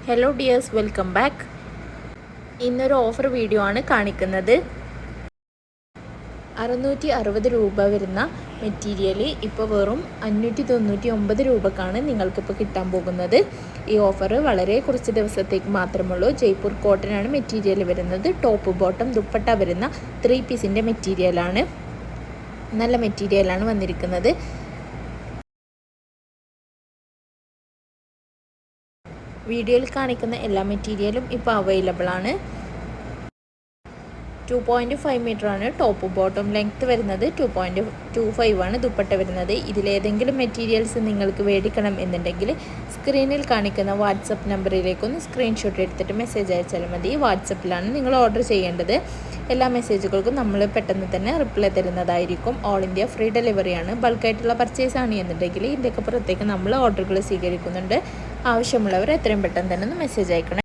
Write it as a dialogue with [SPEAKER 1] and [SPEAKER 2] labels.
[SPEAKER 1] Hello dears, welcome back. ഇന്നൊരു offer video ആണ് കാണിക്കുന്നത്. 660 രൂപ വരുന്ന മെറ്റീരിയൽ ഇപ്പോൾ വെറും 599 രൂപക്കാണ് നിങ്ങൾക്കിപ്പോൾ കിട്ടാൻ പോകുന്നത്. ഈ ഓഫർ വളരെ കുറച്ച് ദിവസത്തേക്ക് മാത്രമുള്ളൂ. ജയ്പൂർ കോട്ടൺ ആണ് മെറ്റീരിയൽ വരുന്നത്. ടോപ്പ് ബോട്ടം ദുപ്പട്ട വരുന്ന 3 പീസിൻ്റെ മെറ്റീരിയലാണ്. നല്ല മെറ്റീരിയലാണ് വന്നിരിക്കുന്നത്. വീഡിയോയിൽ കാണിക്കുന്ന എല്ലാ മെറ്റീരിയലും ഇപ്പോൾ അവൈലബിൾ ആണ്. 2.5 മീറ്ററാണ് ടോപ്പ് ബോട്ടം ലെങ്ത്ത് വരുന്നത്. 2.25 ആണ് ദുപ്പട്ട വരുന്നത്. ഇതിലേതെങ്കിലും മെറ്റീരിയൽസ് നിങ്ങൾക്ക് മേടിക്കണം എന്നുണ്ടെങ്കിൽ സ്ക്രീനിൽ കാണിക്കുന്ന വാട്സപ്പ് നമ്പറിലേക്കൊന്ന് സ്ക്രീൻഷോട്ട് എടുത്തിട്ട് മെസ്സേജ് അയച്ചാൽ മതി. വാട്സപ്പിലാണ് നിങ്ങൾ ഓർഡർ ചെയ്യേണ്ടത്. എല്ലാ മെസ്സേജുകൾക്കും നമ്മൾ പെട്ടെന്ന് തന്നെ റിപ്ലൈ തരുന്നതായിരിക്കും. ഓൾ ഇന്ത്യ ഫ്രീ ഡെലിവറിയാണ്. ബൾക്കായിട്ടുള്ള പർച്ചേസ് ആണ് എന്നുണ്ടെങ്കിൽ ഇതിൻ്റെയൊക്കെ പുറത്തേക്ക് നമ്മൾ ഓർഡറുകൾ സ്വീകരിക്കുന്നുണ്ട്. ആവശ്യമുള്ളവർ എത്രയും പെട്ടെന്ന് തന്നെ ഒന്ന് മെസ്സേജ് അയക്കണം.